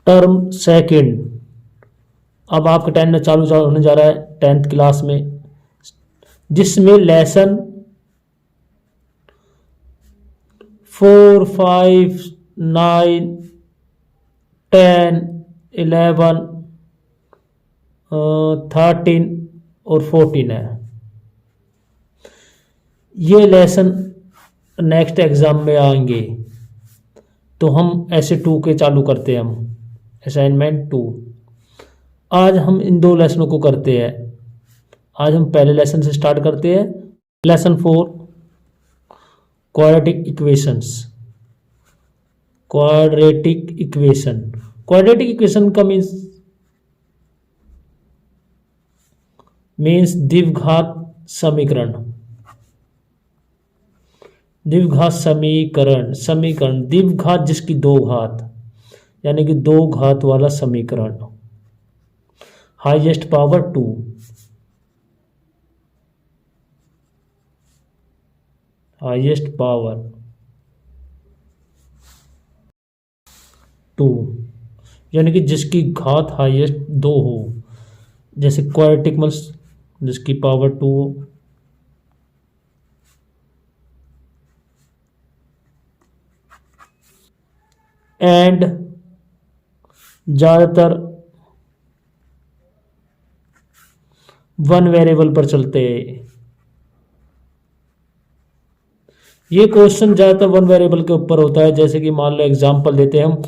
Term second. अब आपका 10 में चालू होने जा रहा है 10th क्लास में, जिसमें लेसन 4, 5, 9, 10, 11, 13 और 14 है। ये लेसन नेक्स्ट एग्जाम में आएंगे, तो हम ऐसे 2 के चालू करते हैं। हम असाइनमेंट 2 आज हम इन 2 लेसनों को करते हैं। आज हम पहले लेसन से स्टार्ट करते हैं। Lesson 4 quadratic equations. Quadratic equation, quadratic equation का मीन्स द्विघात समीकरण। द्विघात समीकरण द्विघात जिसकी 2 घात, यानी कि 2 घात वाला समीकरण। हाईएस्ट पावर 2, हाईएस्ट पावर 2, यानी कि जिसकी घात हाईएस्ट 2 हो। जैसे क्वाड्रेटिक मीन्स जिसकी पावर 2 हो। एंड ज्यादातर 1 वेरिएबल पर चलते हैं। ये क्वेश्चन ज्यादातर 1 वेरिएबल के ऊपर होता है। जैसे कि मान लो एग्जांपल देते हैं हम,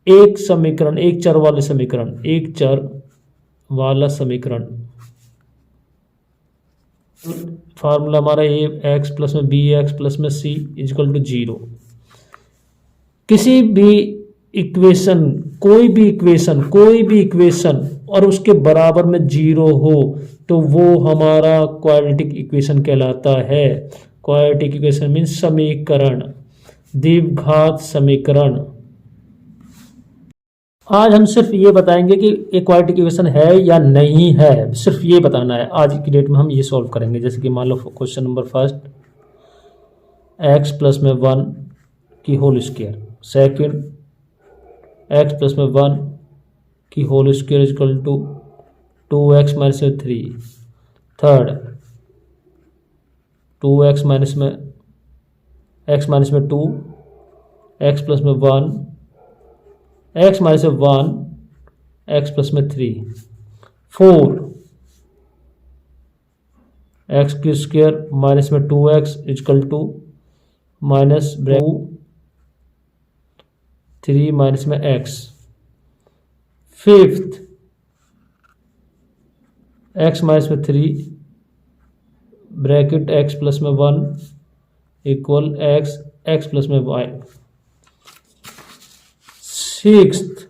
एक समीकरण, एक चर वाले समीकरण, एक चर वाला समीकरण। फार्मूला हमारा ए एक्स प्लस में बी एक्स प्लस में सी इक्वल टू 0। किसी भी इक्वेशन, कोई भी इक्वेशन और उसके बराबर में 0 हो तो वो हमारा क्वाड्रेटिक इक्वेशन कहलाता है। क्वाड्रेटिक इक्वेशन मीन्स समीकरण, द्विघात समीकरण। आज हम सिर्फ ये बताएंगे कि एक क्वाड्रेटिक इक्वेशन है या नहीं है, सिर्फ ये बताना है। आज की डेट में हम ये सॉल्व करेंगे। जैसे कि मान लो question number first, x plus में 1 की whole square. Second, x plus में 1 की whole square equal to 2x minus में 3। थर्ड, 2x माइनस में x माइनस में 2, x प्लस में 1, x माइनस में 1, x प्लस में 3। 4, एक्स की स्क्वायर माइनस में 2x equal to minus 3 minus में x। फिफ्थ, x माइनस में 3 ब्रैकेट x प्लस में 1 इक्वल x प्लस में y। सिक्स्थ,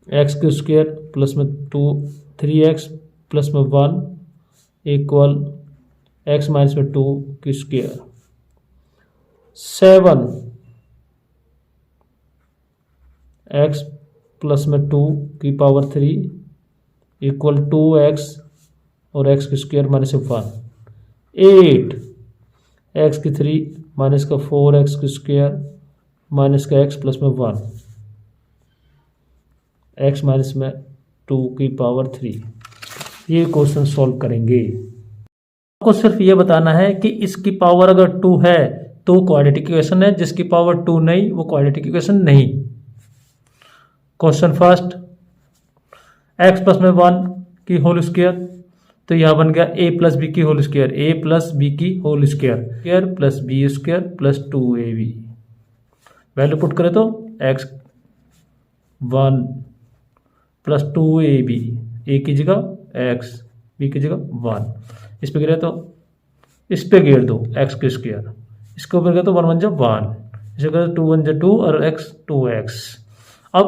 एक्स की स्क्वायर प्लस में 3x प्लस में 1 इक्वल x माइनस में 2 की स्क्वायर। 7, x प्लस में 2 की पावर 3 इक्वल 2x और x की स्क्वायर माइनस 1। 8, x की 3 माइनस का 4x की स्क्वायर माइनस का x प्लस में 1, x माइनस में 2 की पावर 3। ये क्वेश्चन सॉल्व करेंगे। आपको सिर्फ ये बताना है कि इसकी पावर अगर 2 है तो क्वाड्रेटिक इक्वेशन है, जिसकी पावर 2 नहीं वो क्वाड्रेटिक इक्वेशन नहीं। क्वेश्चन फर्स्ट, x प्लस में 1 की होल स्क्वायर, तो यह बन गया a प्लस बी की whole square, a plus B की whole square plus B square plus 2ab। Value put करें तो x 1 प्लस 2ab, a की जगह x, b की जगह 1। इस पे गिरे तो इस पे गिर दो x की स्क्वायर, इसके ऊपर गया तो 1 1 जा 1, इसे करें 2 1 जा 2 और x 2x। अब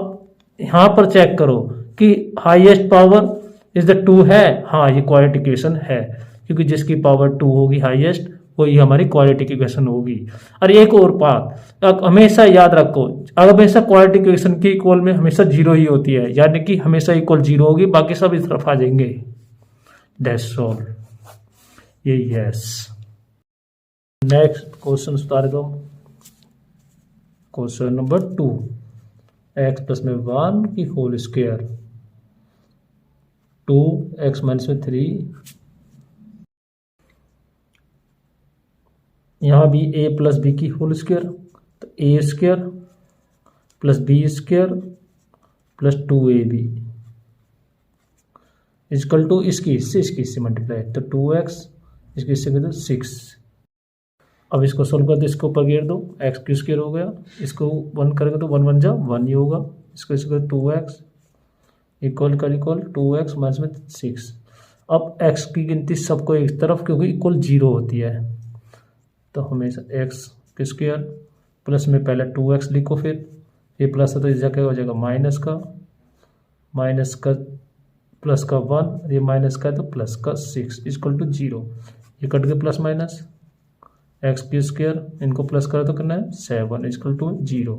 यहाँ पर चेक करो कि हाईएस्ट पावर इज द 2 है। हाँ, ये क्वाड्रेटिक इक्वेशन है, क्योंकि जिसकी पावर 2 होगी हाईएस्ट वही हमारी क्वाड्रेटिक इक्वेशन होगी। और एक और बात हमेशा याद रखो, अगर हमेशा क्वाड्रेटिक इक्वेशन की इक्वल में हमेशा 0 ही होती है, यानी कि हमेशा इक्वल 0 होगी, बाकी सब इस तरफ आ जाएंगे। That's all. ये यस। नेक्स्ट क्वेश्चन उतार दो। क्वेश्चन नंबर 2, एक्स प्लस में 1 की होल स्क्वायर, 2 एक्स माइनस में 3, यहाँ भी a प्लस बी की होल स्क्वायर, तो A square plus B square plus 2ab equal to इसकी इससे मल्टीप्लाई, तो 2x इसकी इससे कर दो 6। अब इसको सोल्व कर दो, इसको ऊपर घेर दो, एक्स क्यू स्क्वायर हो गया, इसको 1 करेंगे तो 1 1 जा 1 ही होगा, इसको इसको 2x इक्वल 2x माइनस में 6। अब x की गिनती सबको एक तरफ क्योंकि इक्वल 0 होती है, तो हमेशा एक्स स्क्वायर प्लस में पहले 2x लिखो, फिर ये प्लस है तो इस जगह हो जाएगा माइनस का प्लस का 1, ये माइनस का है तो प्लस का 6 इक्वल टू 0। ये कट गए plus minus, x Q square इनको प्लस करा तो करना है 7 इक्वल टू 0।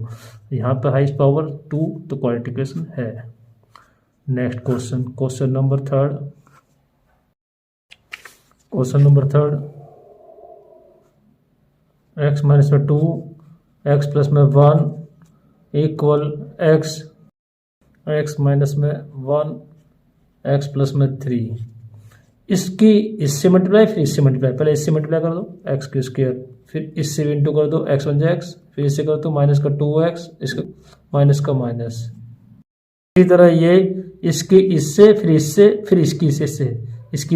यहाँ पे हाईएस्ट पावर 2, तो क्वाड्रेटिक इक्वेशन है। Next question, question number 3, x minus में 2 एक्स प्लस में 1 इक्वल एक्स माइनस में 1 एक्स प्लस में 3। इसकी इससे मल्टीप्लाई, फिर इससे मल्टीप्लाई, पहले इससे मल्टीप्लाई कर दो एक्स क्यू स्क्वायर, फिर इससे भी इंटू कर दो एक्स 1 जा एक्स, फिर इससे कर दो माइनस का 2x, इसका माइनस का माइनस। इसी तरह ये इसकी इससे, फिर इससे, फिर इसकी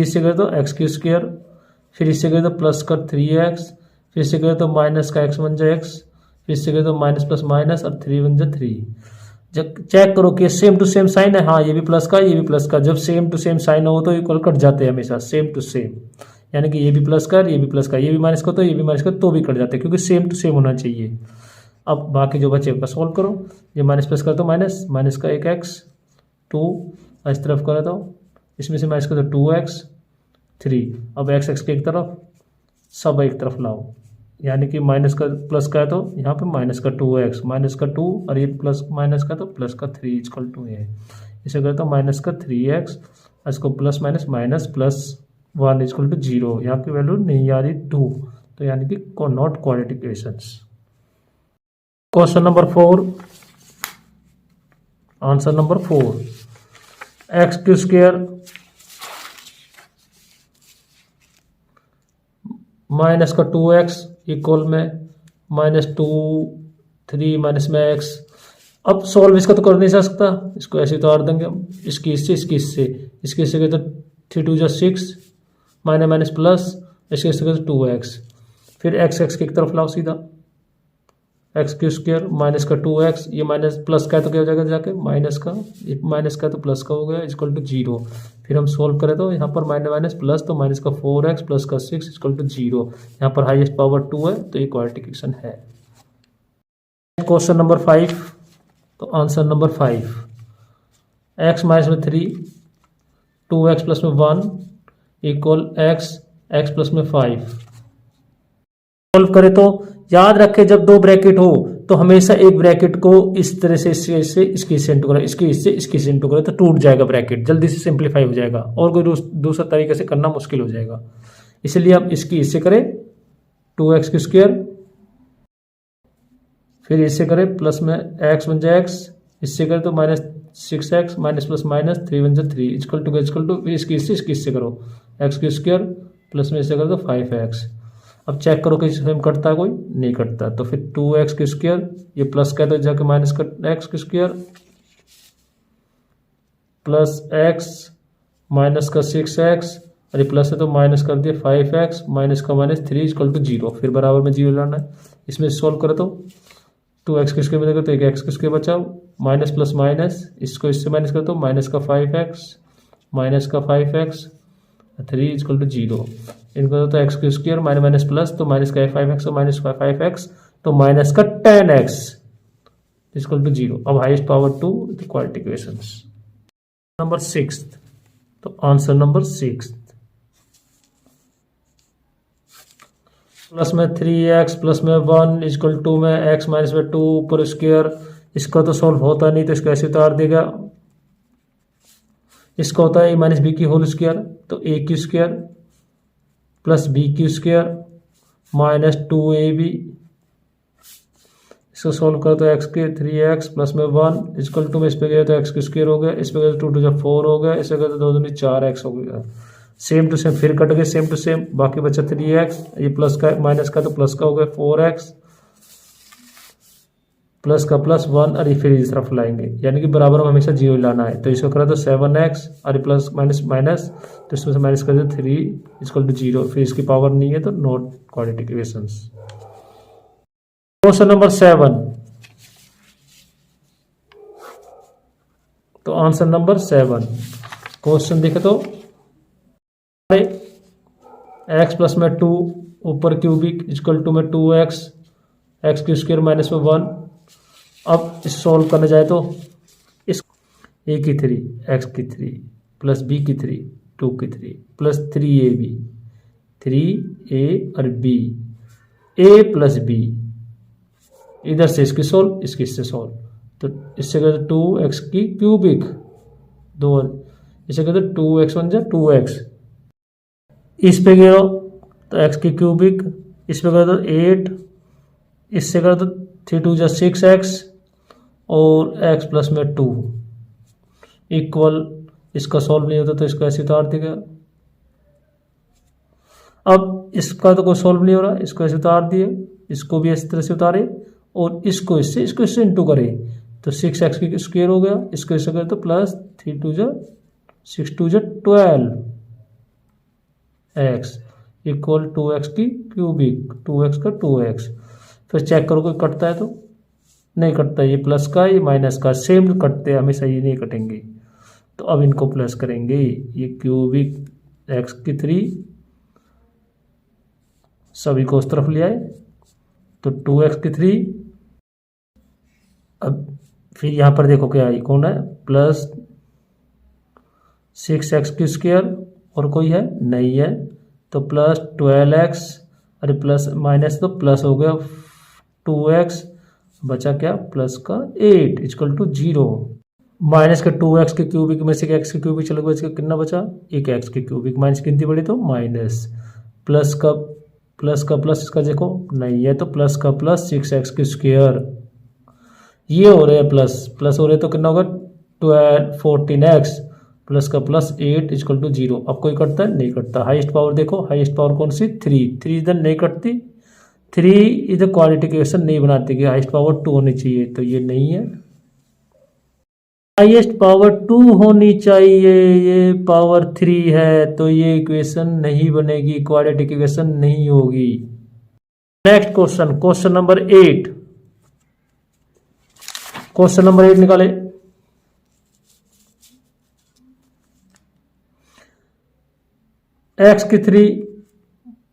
इससे कर दो एक्स क्यू स्क्वायर, फिर इससे कर दो प्लस का 3x, फिर इससे कर दो माइनस का x 1 जा x, फिर इससे कर दो माइनस प्लस माइनस और 3 1 जा 3। जब चेक करो कि सेम टू सेम साइन है, हाँ ये भी प्लस का ये भी प्लस का, जब सेम टू सेम साइन हो तो इक्वल कट जाते हैं हमेशा, सेम टू सेम, यानी कि ये भी प्लस का ये भी प्लस का, ये भी माइनस का तो ये भी माइनस का तो भी कट जाते हैं, क्योंकि सेम टू सेम होना चाहिए। अब बाकी जो बचे उसका सॉल्व करो, ये माइनस प्लस कर दो माइनस का 1x 2 इस तरफ करा दो, इसमें से माइनस कर दो 2x 3। अब x के एक तरफ सब एक तरफ लाओ, यानी कि माइनस का प्लस का है तो यहाँ पे माइनस का 2x माइनस का 2 और ये प्लस माइनस का तो प्लस का 3 इक्वल टू है। इसे करता हूँ माइनस का 3x, इसको plus minus minus plus 1 equal to 0। यहाँ की वैल्यू नहीं आ रही 2, तो यानी कि not quadratic equations. Question number 4, answer number 4, x Q square minus का 2x इक्वल में माइनस 2 3 माइनस में x। अब सॉल्व इसका तो कर नहीं सकता, इसको ऐसे उतार देंगे हम, इसकी इससे कहते 3 2 जा 6 माइनस माइनस प्लस, इसके इससे कहते 2x, फिर x की एक तरफ लाओ सीधा, एक्स क्यू स्क्वायर माइनस का 2x, ये माइनस प्लस का है तो क्या हो जाएगा जाके माइनस का, ये माइनस का तो प्लस का हो गया इक्वल टू 0। फिर हम सोल्व करें तो यहाँ पर माइनस माइनस प्लस, तो माइनस का 4x प्लस का 6 इक्वल टू 0। यहाँ पर हाईएस्ट पावर 2 है, तो ये क्वाड्रेटिक इक्वेशन है। क्वेश्चन नंबर 5, तो आंसर नंबर 5, एक्स माइनस में 3 2x प्लस में 1 इक्वल एक्स प्लस में 5। सॉल्व करें तो याद रखें जब दो ब्रैकेट हो तो हमेशा एक ब्रैकेट को इस तरह से इसकी इससे इंटू करें, इसकी इससे इंटू करें तो टूट जाएगा ब्रैकेट, जल्दी से सिंप्लीफाई हो जाएगा, और कोई दूसरा तरीके से करना मुश्किल हो जाएगा। इसलिए हम इसकी इससे करें 2x की स्क्वायर, फिर इससे करें प्लस में x 1 जा x, इससे करें तो minus 6x minus plus minus 3 1 जा 3 इक्वल टू इसकी इससे करो x की स्क्वायर प्लस में इससे करो तो 5x। अब चेक करो कि सेम कटता है, कोई नहीं कटता, तो फिर 2x की स्क्वायर, ये प्लस का तो जाके माइनस का x की स्क्वायर प्लस x माइनस का 6x, अरे प्लस है तो माइनस कर दिया 5x माइनस का माइनस 3 इक्वल टू 0, फिर बराबर में 0 लाना है। इसमें सोल्व करो तो 2x की स्क्वायर मिलेगा तो एक x की स्क्वायर बचाओ, माइनस प्लस माइनस, इसको इससे माइनस कर दो माइनस का 5x माइनस का 5x 3 इक्वल टू 0। इनको तो एक्स की स्क्वायर माइनस माइनस प्लस, तो माइनस का 5x और माइनस का 5x तो माइनस का 10x इक्वल टू 0। अब highest power 2 the quadratic equations. Number 6, तो आंसर नंबर 6, प्लस में 3x प्लस में 1 इक्वल टू में x माइनस में 2 ऊपर स्क्वायर, इसका तो सॉल्व होता नहीं तो इसको ऐसे उतार देगा, इसका होता है a माइनस बी की होल स्क्वायर, तो a की स्क्वायर प्लस बी की स्क्वायर माइनस 2ab, इसको सोल्व करो तो एक्स के 3x प्लस में 1 इक्वल टू में इस पे गया तो एक्स की स्क्वायर हो गया, इस पे गया तो 2 2 4 हो गया, इससे गया तो 2 दूनी 4x हो गया। सेम टू सेम फिर कट गए, सेम टू सेम, बाकी बचा 3x, ये प्लस का माइनस का तो प्लस का हो गया 4x प्लस का प्लस 1 और ये फिर इस तरफ लाएंगे, यानी कि बराबर में हमेशा 0 लाना है। तो इसको करा तो 7x और प्लस माइनस माइनस, तो इसमें से माइनस कर दो 3 इक्वल टू 0, फिर इसकी पावर नहीं है तो not quadratic equations. Question number 7, तो आंसर नंबर 7 क्वेश्चन देखे तो x प्लस में 2 ऊपर क्यूबिक इक्वल टू में 2x एक्स की स्क्वायर माइनस में 1। अब इस सॉल्व करने जाए तो इस a की 3 x की 3 प्लस b की 3 2 की 3 प्लस 3ab 3a और b a प्लस b, इधर से इसकी सॉल्व इसकी इससे सॉल्व, तो इससे कहते 2x की क्यूबिक 2, इसे कहते 2x 1 जा 2x, इस पे गया तो x की क्यूबिक, इस पे गया तो 8, इससे करो तो 3 2 जा 6x और x प्लस में 2 इक्वल, इसका सॉल्व नहीं होता तो इसको ऐसे उतार देगा। अब इसका तो कोई सॉल्व नहीं हो रहा, इसको ऐसे उतार दिए, इसको भी इस तरह से उतारे और इसको इससे इंटू करे तो 6x की स्क्वायर हो गया, इसको इससे करे तो प्लस 3 2 जा 6 2 जा 12x इक्वल 2x की क्यूबिक 2x का 2x। फिर चेक करो कोई कटता है तो नहीं कटता, ये प्लस का ये माइनस का सेम कटते हैं हमेशा, ये नहीं कटेंगे। तो अब इनको प्लस करेंगे, ये क्यूबिक x की 3 सभी को उस तरफ ले आए तो 2x की 3, अब फिर यहाँ पर देखो क्या आई कौन है प्लस 6x की स्क्वायर और कोई है नहीं है तो प्लस 12x, अरे प्लस माइनस तो प्लस हो गया 2x, बचा क्या प्लस का 8 इक्वल टू 0, माइनस का 2x के क्यूबिक में से x के क्यूबिक चला गया, इसका कितना बचा एक x के क्यूबिक, माइनस कितनी बड़ी तो माइनस, प्लस का प्लस इसका देखो नहीं है तो प्लस का प्लस 6x की स्क्वायर, ये हो रहे हैं प्लस हो रहे तो कितना होगा 14x प्लस का प्लस 8 इक्वल टू 0। अब कोई कटता है नहीं कटता, हाईएस्ट पावर देखो, हाईएस्ट पावर कौन सी 3 इधर नहीं कटती, 3 इधर क्वाड्रेटिक इक्वेशन नहीं बनाती कि हाईएस्ट पावर 2 होनी चाहिए, तो ये नहीं है, हाईएस्ट पावर 2 होनी चाहिए, ये पावर 3 है तो ये इक्वेशन नहीं बनेगी, क्वाड्रेटिक इक्वेशन नहीं होगी। Next question, question number 8, question number 8 निकाले। x की 3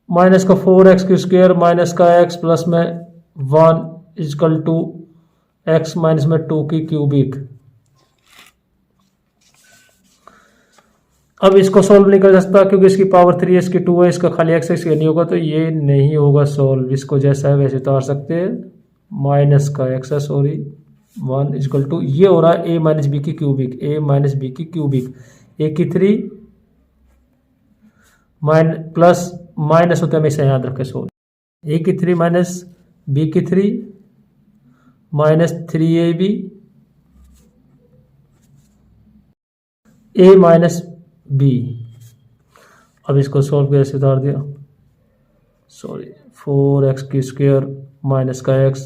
माइनस का 4x की स्क्वायर माइनस का x प्लस में 1 इक्वल टू x माइनस में 2 की क्यूबिक। अब इसको सॉल्व नहीं कर सकता क्योंकि इसकी पावर 3 है, इसकी 2 है, इसका खाली x है, इसका नहीं होगा तो ये नहीं होगा सॉल्व, इसको जैसा है वैसे उतार सकते हैं, माइनस का x है सॉरी 1 इक्वल टू, ये हो रहा है a माइनस बी की क्यूबिक, a माइनस बी की क्यूबिक, a की 3 प्लस माइनस होता है हमेशा याद रखें सॉल्व, a की 3 माइनस b की 3 minus 3ab a minus b। अब इसको सॉल्व कैसे उतार दिया सॉरी 4x की स्क्वायर माइनस का x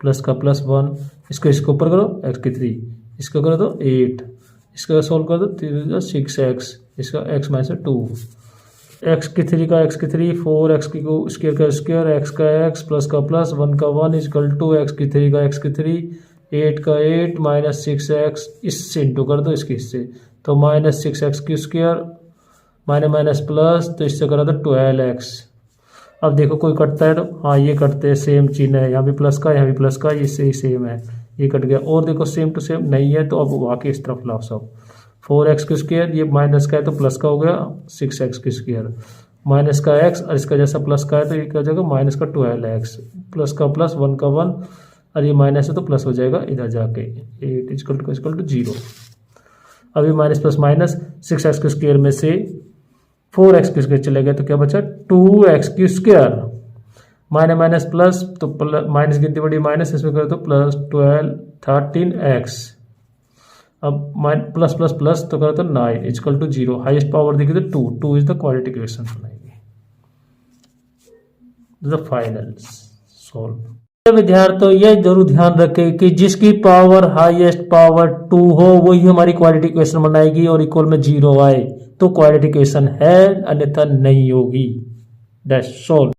प्लस का प्लस 1, इसको इसके ऊपर करो x की 3, इसको करो तो 8, इसका सॉल्व कर दो 6x, इसका x माइनस 2, x की 3 का x की 3 4x की स्क्वायर का स्क्वायर x का x प्लस का प्लस 1 का 1 इक्वल टू x की 3 का x की 3 8 का 8 माइनस 6x, इससे इंटू कर दो इसके इससे तो माइनस 6x की स्क्वायर माइनस माइनस प्लस, तो इससे करा तो 12x। अब देखो कोई कटता है तो हाँ ये कटते हैं, सेम चिन्ह है, यहाँ भी प्लस का यहाँ भी प्लस का, ये से सेम है, ये कट गया। और देखो सेम टू सेम नहीं है तो अब वाकई इस तरफ लाओ सब, 4x की स्क्वायर ये माइनस का है तो प्लस का हो गया 6x की स्क्वायर माइनस का x और इसका जैसा प्लस का है तो ये क्या हो जाएगा माइनस का 12x प्लस का प्लस 1 का 1 और ये माइनस है तो प्लस हो जाएगा इधर जाके 8 इक्वल टू 0। अभी माइनस प्लस माइनस 6x के स्क्वायर में से 4x की स्क्वायर चले गए तो क्या बचा 2x की स्क्वायर माइनस माइनस प्लस, तो माइनस गिनती बड़ी माइनस, इसमें करो तो प्लस 12 13x। अब प्लस प्लस प्लस तो करो तो 9 इक्वल टू 0। हाईएस्ट पावर देखिए तो 2, 2 इज द क्वाड्रेटिक इक्वेशन बनाएंगे। The final solve. विद्यार्थियों ये जरूर ध्यान रखें कि जिसकी पावर हाईएस्ट पावर 2 हो वही हमारी क्वाड्रेटिक इक्वेशन बनाएगी, और इक्वल में 0 आए तो क्वाड्रेटिक इक्वेशन है, अन्यथा नहीं होगी। That's all.